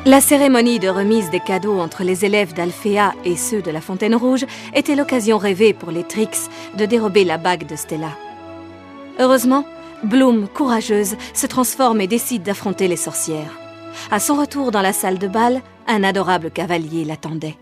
La cérémonie de remise des cadeaux entre les élèves d'Alphéa et ceux de la Fontaine Rouge était l'occasion rêvée pour les Trix de dérober la bague de Stella. Heureusement, Bloom, courageuse, se transforme et décide d'affronter les sorcières. À son retour dans la salle de bal, un adorable cavalier l'attendait.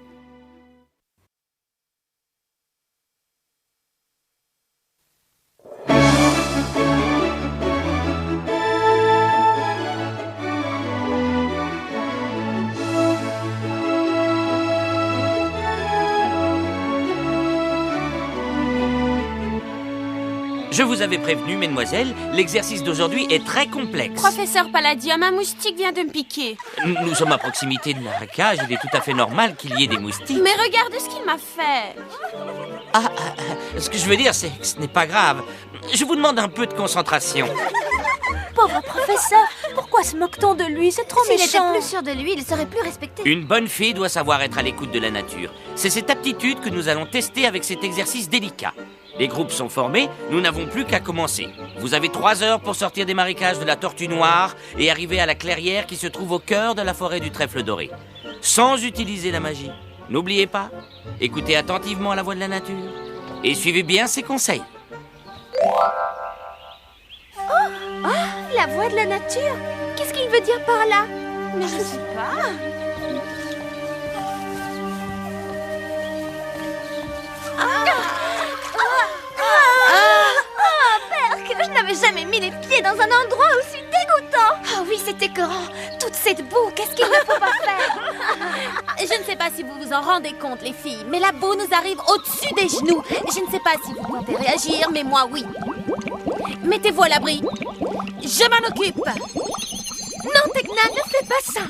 Je vous avais prévenu, mesdemoiselles, l'exercice d'aujourd'hui est très complexe. Professeur Palladium, un moustique vient de me piquer. Nous sommes à proximité de la cage, il est tout à fait normal qu'il y ait des moustiques. Mais regardez ce qu'il m'a fait. Ce que je veux dire, c'est que ce n'est pas grave. Je vous demande un peu de concentration. Pauvre professeur, pourquoi se moque-t-on de lui? C'est trop méchant. S'il était plus sûr de lui, il serait plus respecté. Une bonne fille doit savoir être à l'écoute de la nature. C'est cette aptitude que nous allons tester avec cet exercice délicat. Les groupes sont formés, nous n'avons plus qu'à commencer. Vous avez 3 heures pour sortir des marécages de la Tortue Noire et arriver à la clairière qui se trouve au cœur de la forêt du Trèfle Doré. Sans utiliser la magie. N'oubliez pas, écoutez attentivement la voix de la nature et suivez bien ses conseils. La voix de la nature? Qu'est-ce qu'il veut dire par là? Mais je sais pas. Perk, je n'avais jamais mis les pieds dans un endroit aussi dégoûtant. Oh oui, c'est écœurant. Toute cette boue, qu'est-ce qu'il ne faut pas faire? Je ne sais pas si vous vous en rendez compte, les filles, mais la boue nous arrive au-dessus des genoux. Je ne sais pas si vous comptez réagir, mais moi, oui. Mettez-vous à l'abri. Je m'en occupe. Non, Tekna, ne fais pas ça.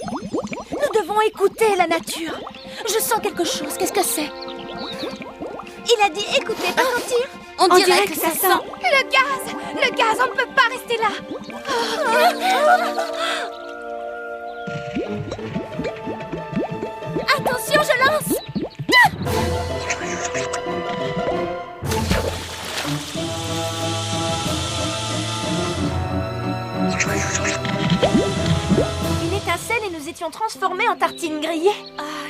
Nous devons écouter la nature. Je sens quelque chose. Qu'est-ce que c'est? Il a dit écoutez, pas sentir. On dirait que ça sent. Le gaz, on ne peut pas rester là. Attention, je lance. Une étincelle et nous étions transformés en tartines grillées.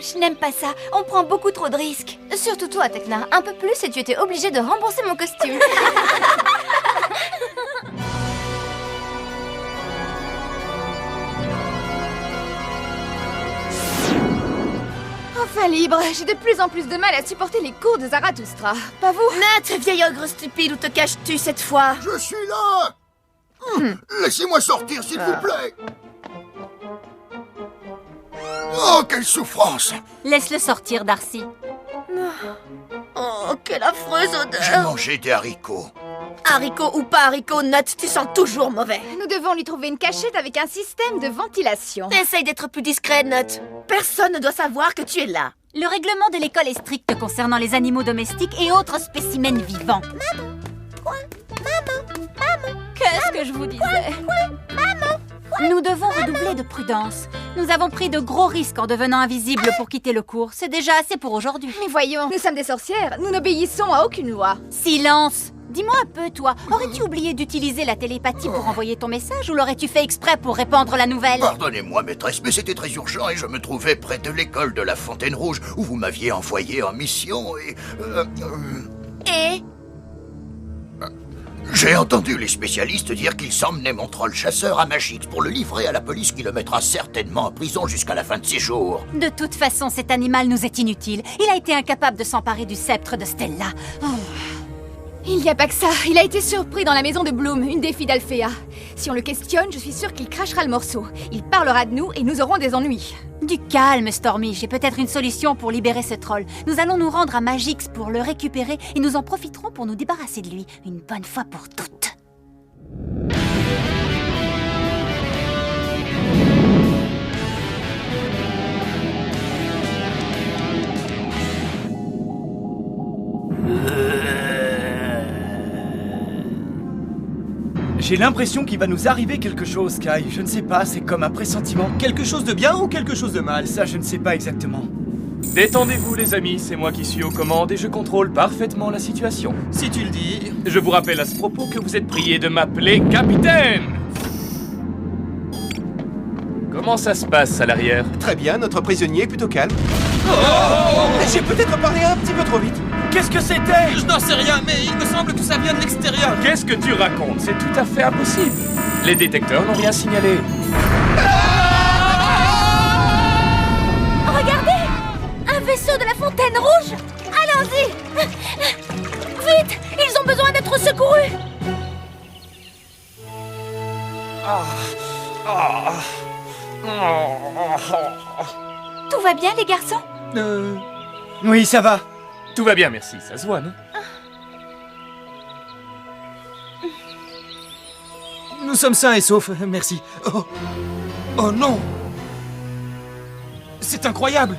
Je n'aime pas ça. On prend beaucoup trop de risques. Surtout toi, Tekna. Un peu plus et tu étais obligée de rembourser mon costume. Enfin libre, j'ai de plus en plus de mal à supporter les cours de Zarathustra. Pas vous? Nat, vieil ogre stupide, où te caches-tu cette fois? Je suis là. Laissez-moi sortir, s'il vous plaît. Oh, quelle souffrance! Laisse-le sortir, Darcy. Oh, quelle affreuse J'ai odeur! mangé des haricots. Haricot ou pas haricot, Nat, tu sens toujours mauvais. Nous devons lui trouver une cachette avec un système de ventilation. Essaye d'être plus discret, Nat. Personne ne doit savoir que tu es là. Le règlement de l'école est strict concernant les animaux domestiques et autres spécimens vivants. Qu'est-ce que je vous disais? Nous devons redoubler de prudence. Nous avons pris de gros risques en devenant invisibles pour quitter le cours. C'est déjà assez pour aujourd'hui. Mais voyons, nous sommes des sorcières, nous n'obéissons à aucune loi. Silence! Dis-moi un peu, toi, aurais-tu oublié d'utiliser la télépathie pour envoyer ton message ou l'aurais-tu fait exprès pour répandre la nouvelle? Pardonnez-moi, maîtresse, mais c'était très urgent et je me trouvais près de l'école de la Fontaine Rouge où vous m'aviez envoyé en mission et... Et J'ai entendu les spécialistes dire qu'ils emmenaient mon troll chasseur à Magix pour le livrer à la police qui le mettra certainement en prison jusqu'à la fin de ses jours. De toute façon, cet animal nous est inutile. Il a été incapable de s'emparer du sceptre de Stella. Il n'y a pas que ça, il a été surpris dans la maison de Bloom, une des filles d'Alphéa. Si on le questionne, je suis sûre qu'il crachera le morceau. Il parlera de nous et nous aurons des ennuis. Du calme, Stormy. J'ai peut-être une solution pour libérer ce troll. Nous allons nous rendre à Magix pour le récupérer et nous en profiterons pour nous débarrasser de lui, une bonne fois pour toutes. J'ai l'impression qu'il va nous arriver quelque chose, Kai. Je ne sais pas, c'est comme un pressentiment. Quelque chose de bien ou quelque chose de mal? Ça, je ne sais pas exactement. Détendez-vous les amis, c'est moi qui suis aux commandes et je contrôle parfaitement la situation. Si tu le dis... Je vous rappelle à ce propos que vous êtes prié de m'appeler capitaine. Comment ça se passe à l'arrière? Très bien, notre prisonnier est plutôt calme. J'ai peut-être parlé un petit peu trop vite. Qu'est-ce que c'était? Je n'en sais rien, mais il me semble que ça vient de l'extérieur. Qu'est-ce que tu racontes? C'est tout à fait impossible. Les détecteurs n'ont rien signalé. Regardez! Un vaisseau de la Fontaine Rouge! Allons-y! Vite! Ils ont besoin d'être secourus! Tout va bien, les garçons? Oui, ça va. Tout va bien, merci. Ça se voit, non? Nous sommes sains et saufs, merci. Oh non! C'est incroyable!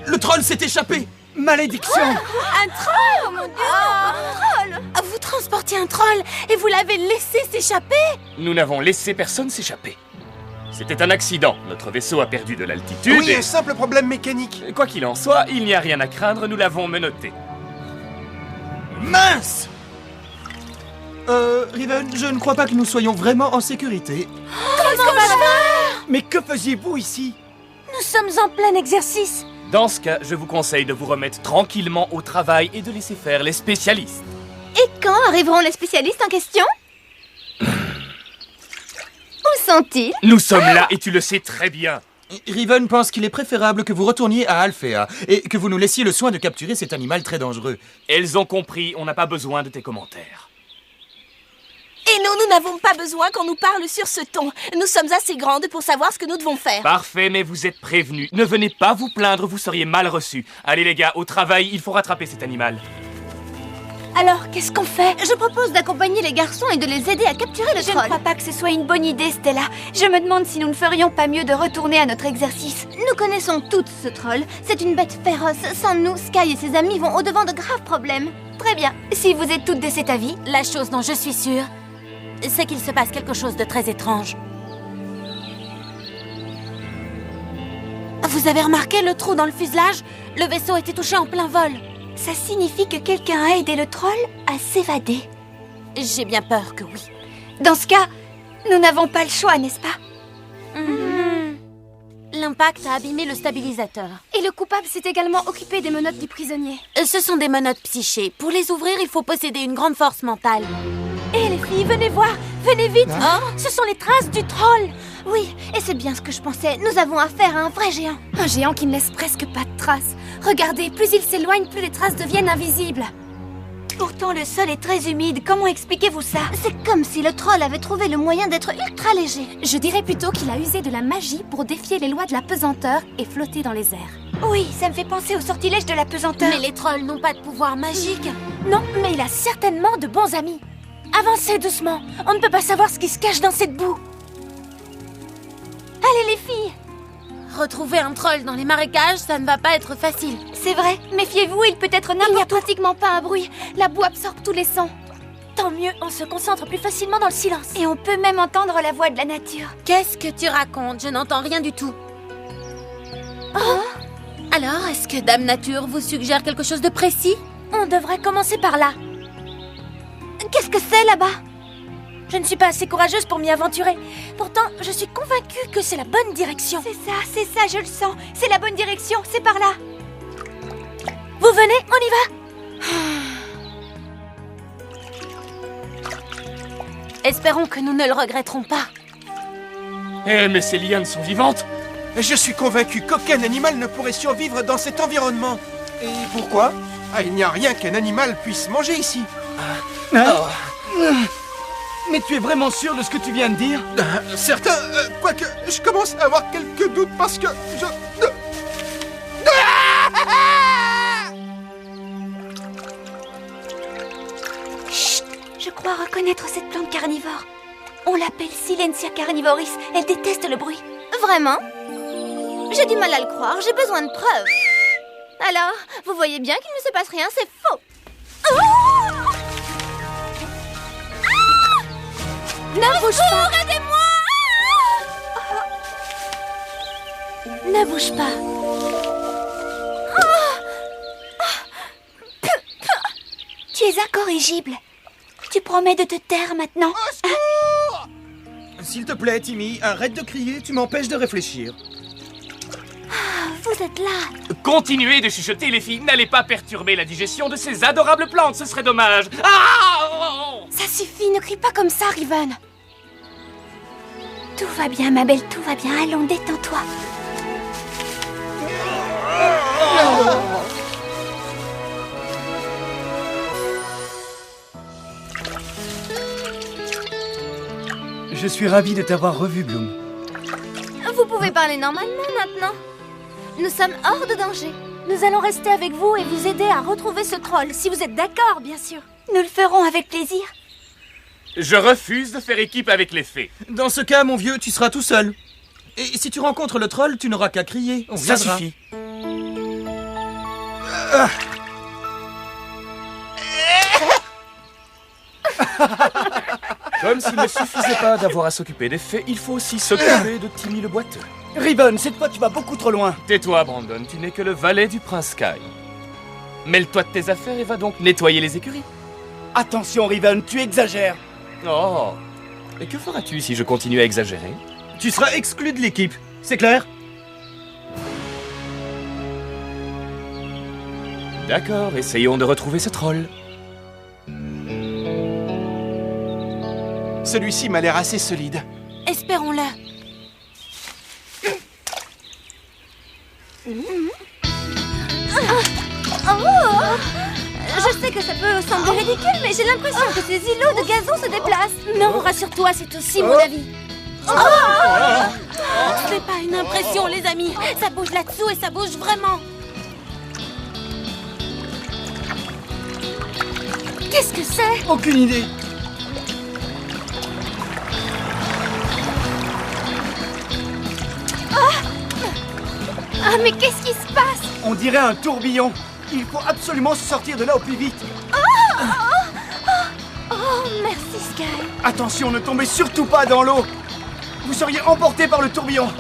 Le troll s'est échappé! Malédiction! Un troll! Oh mon Dieu! Un troll! Vous transportiez un troll et vous l'avez laissé s'échapper? Nous n'avons laissé personne s'échapper. C'était un accident. Notre vaisseau a perdu de l'altitude Oui, un simple problème mécanique. Quoi qu'il en soit, il n'y a rien à craindre, nous l'avons menotté. Mince! Riven, je ne crois pas que nous soyons vraiment en sécurité. Qu'est-ce qu'on va faire? Mais que faisiez-vous ici? Nous sommes en plein exercice. Dans ce cas, je vous conseille de vous remettre tranquillement au travail et de laisser faire les spécialistes. Et quand arriveront les spécialistes en question? Où sont-ils? Nous sommes là et tu le sais très bien. Riven pense qu'il est préférable que vous retourniez à Alfea et que vous nous laissiez le soin de capturer cet animal très dangereux. Elles ont compris, on n'a pas besoin de tes commentaires. Et nous n'avons pas besoin qu'on nous parle sur ce ton. Nous sommes assez grandes pour savoir ce que nous devons faire. Parfait, mais vous êtes prévenus. Ne venez pas vous plaindre, vous seriez mal reçus. Allez les gars, au travail, il faut rattraper cet animal. Alors, qu'est-ce qu'on fait? Je propose d'accompagner les garçons et de les aider à capturer le Je troll. ne crois pas que ce soit une bonne idée, Stella. Je me demande si nous ne ferions pas mieux de retourner à notre exercice. Nous connaissons toutes ce troll. C'est une bête féroce. Sans nous, Sky et ses amis vont au-devant de graves problèmes. Très bien. Si vous êtes toutes de cet avis, La chose dont je suis sûre, c'est qu'il se passe quelque chose de très étrange. Vous avez remarqué le trou dans le fuselage? Le vaisseau était touché en plein vol. ça signifie que quelqu'un a aidé le troll à s'évader. J'ai bien peur que oui. Dans ce cas, nous n'avons pas le choix, n'est-ce pas? L'impact a abîmé le stabilisateur. Et le coupable s'est également occupé des menottes du prisonnier. Ce sont des menottes psychées. Pour les ouvrir, il faut posséder une grande force mentale. Hé les filles, venez voir! Venez vite! Ce sont les traces du troll! Oui, et c'est bien ce que je pensais. Nous avons affaire à un vrai géant. Un géant qui ne laisse presque pas de traces. Regardez, plus il s'éloigne, plus les traces deviennent invisibles. Pourtant, le sol est très humide. Comment expliquez-vous ça? C'est comme si le troll avait trouvé le moyen d'être ultra léger. Je dirais plutôt qu'il a usé de la magie pour défier les lois de la pesanteur et flotter dans les airs. Oui, ça me fait penser au sortilège de la pesanteur. Mais les trolls n'ont pas de pouvoir magique. Non, mais il a certainement de bons amis. Avancez doucement. On ne peut pas savoir ce qui se cache dans cette boue. Allez les filles! Retrouver un troll dans les marécages, ça ne va pas être facile. C'est vrai, méfiez-vous, il peut être Il n'y a n'importe où. pratiquement pas un bruit. La boue absorbe tous les sons. Tant mieux, on se concentre plus facilement dans le silence. Et on peut même entendre la voix de la nature. Qu'est-ce que tu racontes? Je n'entends rien du tout. Alors, est-ce que Dame Nature vous suggère quelque chose de précis? On devrait commencer par là. Qu'est-ce que c'est là-bas? Je ne suis pas assez courageuse pour m'y aventurer. Pourtant, je suis convaincue que c'est la bonne direction. C'est ça, je le sens. C'est la bonne direction, c'est par là. Vous venez, on y va. Espérons que nous ne le regretterons pas. Eh, mais ces lianes sont vivantes. Je suis convaincu qu'aucun animal ne pourrait survivre dans cet environnement. Et pourquoi? Il n'y a rien qu'un animal puisse manger ici. Mais tu es vraiment sûr de ce que tu viens de dire? Certain, quoique je commence à avoir quelques doutes parce que je... Chut! Je crois reconnaître cette plante carnivore. On l'appelle Silencia carnivoris. Elle déteste le bruit. Vraiment? J'ai du mal à le croire, j'ai besoin de preuves. Alors, vous voyez bien qu'il ne se passe rien, c'est faux. Ne bouge pas. Ne bouge pas. Tu es incorrigible. Tu promets de te taire maintenant? S'il te plaît, Timmy, arrête de crier, tu m'empêches de réfléchir. Vous êtes là. Continuez de chuchoter, les filles. N'allez pas perturber la digestion de ces adorables plantes, ce serait dommage. Ah! Ça suffit, ne crie pas comme ça, Riven. Tout va bien, ma belle, tout va bien. Allons, détends-toi. Je suis ravi de t'avoir revu, Bloom. Vous pouvez parler normalement maintenant. Nous sommes hors de danger. Nous allons rester avec vous et vous aider à retrouver ce troll, si vous êtes d'accord, bien sûr. Nous le ferons avec plaisir. Je refuse de faire équipe avec les fées. Dans ce cas, mon vieux, tu seras tout seul. Et si tu rencontres le troll, tu n'auras qu'à crier. On Ça viendra. suffit. Comme s'il ne suffisait pas d'avoir à s'occuper des fées, il faut aussi s'occuper de Timmy le boiteux. Riven, cette fois tu vas beaucoup trop loin. Tais-toi, Brandon, tu n'es que le valet du prince Sky. Mêle-toi de tes affaires et va donc nettoyer les écuries. Attention, Riven, tu exagères. Oh. Et que feras-tu si je continue à exagérer? Tu seras exclu de l'équipe, c'est clair? D'accord, essayons de retrouver ce troll. Celui-ci m'a l'air assez solide. Espérons-le. Je sais que ça peut sembler ridicule, mais j'ai l'impression que ces îlots de gazon se déplacent. Non, rassure-toi, c'est aussi mon avis. C'est pas une impression, les amis. Ça bouge là-dessous et ça bouge vraiment. Qu'est-ce que c'est? Aucune idée. Ah, mais qu'est-ce qui se passe? On dirait un tourbillon. Il faut absolument se sortir de là au plus vite. Oh, merci, Sky. Attention, ne tombez surtout pas dans l'eau. Vous seriez emporté par le tourbillon.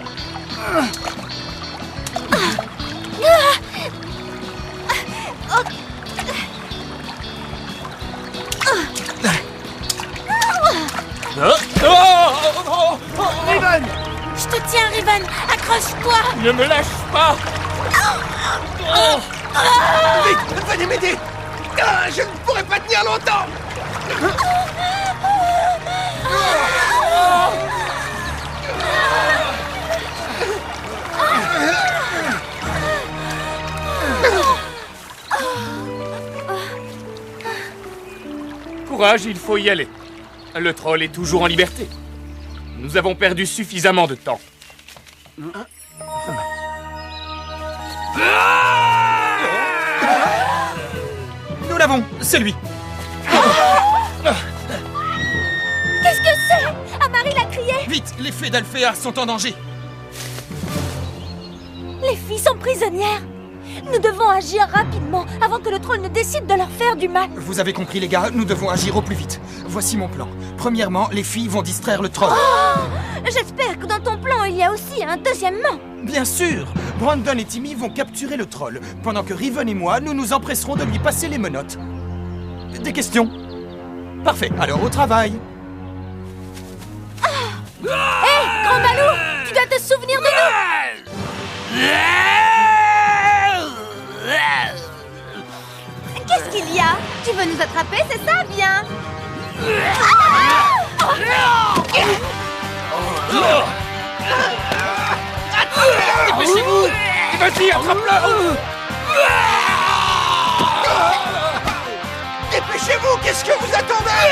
Riven! Je te tiens, Riven! Accroche-toi! Ne me lâche pas! Vite, venez m'aider! Ah, je ne pourrai pas tenir longtemps! Courage, il faut y aller. Le troll est toujours en liberté. Nous avons perdu suffisamment de temps. Nous l'avons, c'est lui. Qu'est-ce que c'est? Amari l'a crié. Vite, les fées d'Alphéa sont en danger. Les filles sont prisonnières. Nous devons agir rapidement avant que le troll ne décide de leur faire du mal. Vous avez compris, les gars, nous devons agir au plus vite. Voici mon plan. Premièrement, les filles vont distraire le troll. J'espère que dans ton plan, il y a aussi un deuxièmement. Bien sûr! Brandon et Timmy vont capturer le troll, pendant que Riven et moi, nous nous empresserons de lui passer les menottes. Des questions? Parfait, alors au travail. Hé, Grand Balou, tu dois te souvenir de nous. Qu'est-ce qu'il y a? Tu veux nous attraper, c'est ça? Bien. Dépêchez-vous! Vas-y, attrape-le! Dépêchez-vous, qu'est-ce que vous attendez?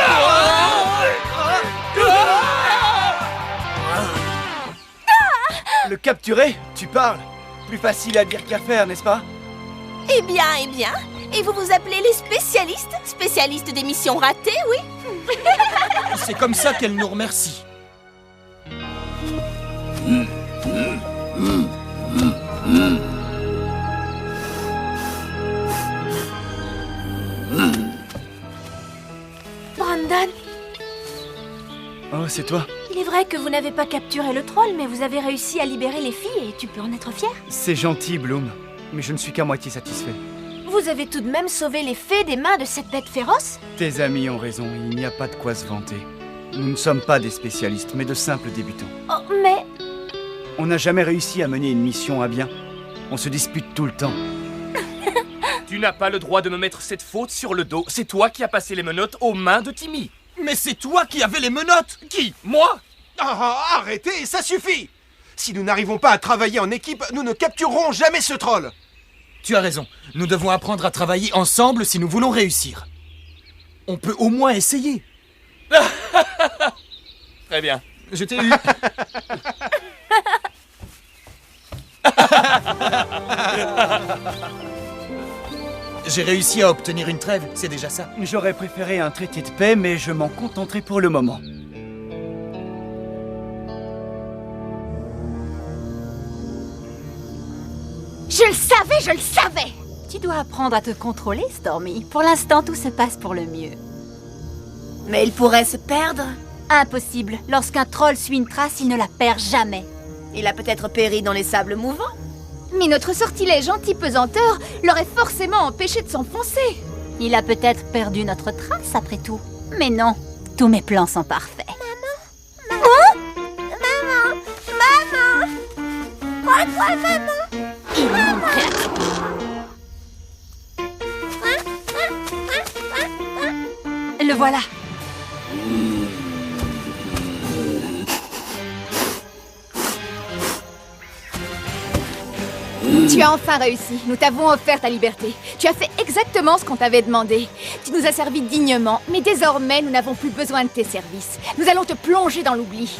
Le capturer? Tu parles? Plus facile à dire qu'à faire, n'est-ce pas? Eh bien, et vous vous appelez les spécialistes? Spécialistes des missions ratées, oui? C'est comme ça qu'elle nous remercie. Brandon, Oh, c'est toi? il est vrai que vous n'avez pas capturé le troll, mais vous avez réussi à libérer les filles et tu peux en être fier. C'est gentil, Bloom. Mais je ne suis qu'à moitié satisfait. Vous avez tout de même sauvé les fées des mains de cette bête féroce? Tes amis ont raison, il n'y a pas de quoi se vanter. Nous ne sommes pas des spécialistes, mais de simples débutants. Oh, mais... On n'a jamais réussi à mener une mission à bien. On se dispute tout le temps. Tu n'as pas le droit de me mettre cette faute sur le dos. C'est toi qui as passé les menottes aux mains de Timmy. Mais c'est toi qui avais les menottes! Qui? Moi? Arrêtez, ça suffit! Si nous n'arrivons pas à travailler en équipe, nous ne capturerons jamais ce troll. Tu as raison. Nous devons apprendre à travailler ensemble si nous voulons réussir. On peut au moins essayer. Très bien. Je t'ai eu. J'ai réussi à obtenir une trêve, c'est déjà ça. J'aurais préféré un traité de paix, mais je m'en contenterai pour le moment. Je le savais! Tu dois apprendre à te contrôler, Stormy. Pour l'instant, tout se passe pour le mieux. Mais il pourrait se perdre. Impossible. Lorsqu'un troll suit une trace, il ne la perd jamais. Il a peut-être péri dans les sables mouvants. Mais notre sortilège anti-pesanteur l'aurait forcément empêché de s'enfoncer. Il a peut-être perdu notre trace, après tout. Mais non, tous mes plans sont parfaits. Quoi, maman? Immonde créature. Le voilà. Tu as enfin réussi. Nous t'avons offert ta liberté. Tu as fait exactement ce qu'on t'avait demandé. Tu nous as servi dignement, mais désormais, nous n'avons plus besoin de tes services. Nous allons te plonger dans l'oubli.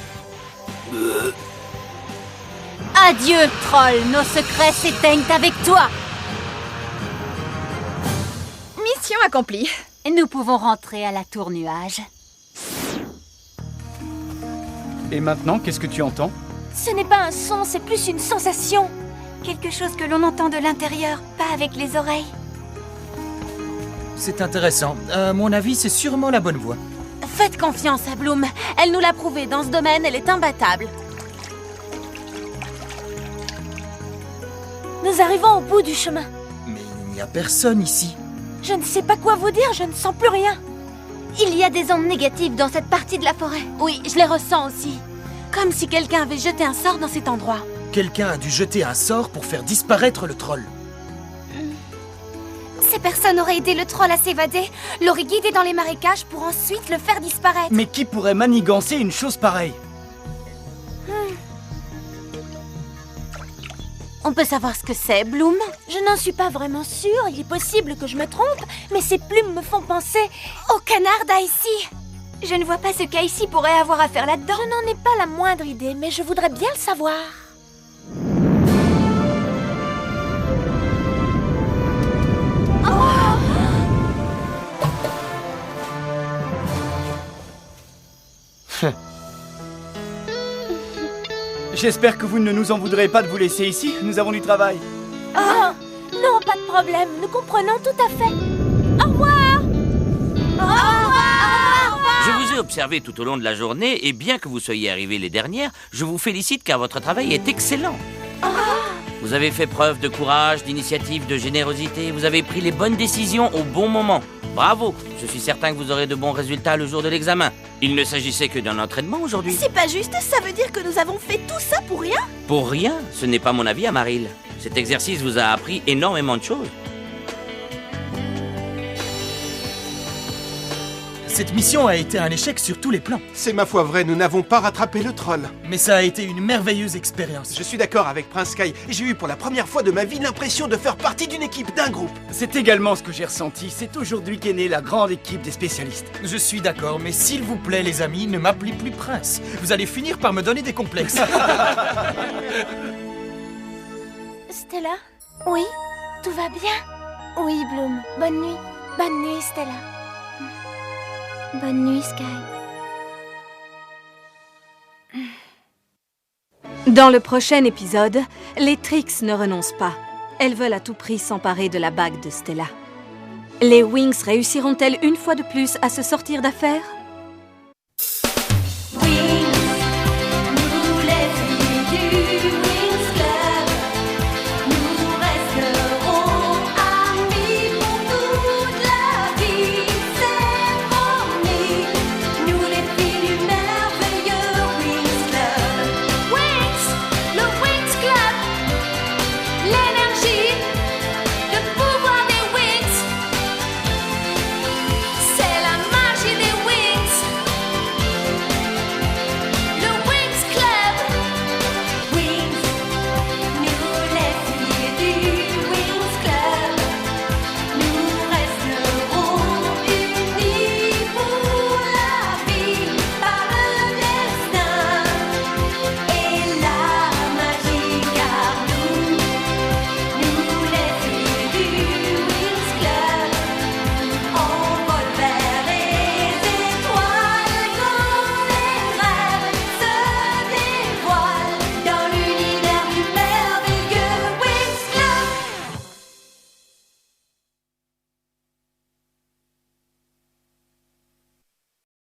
Adieu, troll. Nos secrets s'éteignent avec toi. Mission accomplie. Nous pouvons rentrer à la tour nuage. Et maintenant, qu'est-ce que tu entends? Ce n'est pas un son, c'est plus une sensation. Quelque chose que l'on entend de l'intérieur, pas avec les oreilles. C'est intéressant. À mon avis, c'est sûrement la bonne voie. Faites confiance à Bloom. Elle nous l'a prouvé. Dans ce domaine, elle est imbattable. Nous arrivons au bout du chemin. Mais il n'y a personne ici. Je ne sais pas quoi vous dire, je ne sens plus rien. Il y a des ondes négatives dans cette partie de la forêt. Oui, je les ressens aussi. Comme si quelqu'un avait jeté un sort dans cet endroit. Quelqu'un a dû jeter un sort pour faire disparaître le troll. Ces personnes auraient aidé le troll à s'évader, l'auraient guidé dans les marécages pour ensuite le faire disparaître. Mais qui pourrait manigancer une chose pareille? On peut savoir ce que c'est, Bloom? Je n'en suis pas vraiment sûre, il est possible que je me trompe, mais ces plumes me font penser au canard d'Icy. Je ne vois pas ce qu'Icy pourrait avoir à faire là-dedans. Je n'en ai pas la moindre idée, mais je voudrais bien le savoir. J'espère que vous ne nous en voudrez pas de vous laisser ici. Nous avons du travail. Oh, non, pas de problème. Nous comprenons tout à fait. Au revoir. Au revoir. Je vous ai observé tout au long de la journée et bien que vous soyez arrivés les dernières, je vous félicite car votre travail est excellent. Vous avez fait preuve de courage, d'initiative, de générosité. Vous avez pris les bonnes décisions au bon moment. Bravo. Je suis certain que vous aurez de bons résultats le jour de l'examen. Il ne s'agissait que d'un entraînement aujourd'hui. C'est pas juste, ça veut dire que nous avons fait tout ça pour rien? Pour rien, ce n'est pas mon avis, Amaril. Cet exercice vous a appris énormément de choses. Cette mission a été un échec sur tous les plans. C'est ma foi vrai, nous n'avons pas rattrapé le troll. Mais ça a été une merveilleuse expérience. Je suis d'accord avec Prince Sky. J'ai eu pour la première fois de ma vie l'impression de faire partie d'une équipe, d'un groupe. C'est également ce que j'ai ressenti. C'est aujourd'hui qu'est née la grande équipe des spécialistes. Je suis d'accord, mais s'il vous plaît, les amis, ne m'appelez plus Prince. Vous allez finir par me donner des complexes. Stella? Oui? Tout va bien? Oui, Bloom. Bonne nuit. Bonne nuit, Stella. Bonne nuit, Sky. Dans le prochain épisode, les Trix ne renoncent pas. Elles veulent à tout prix s'emparer de la bague de Stella. Les Wings réussiront-elles une fois de plus à se sortir d'affaire ?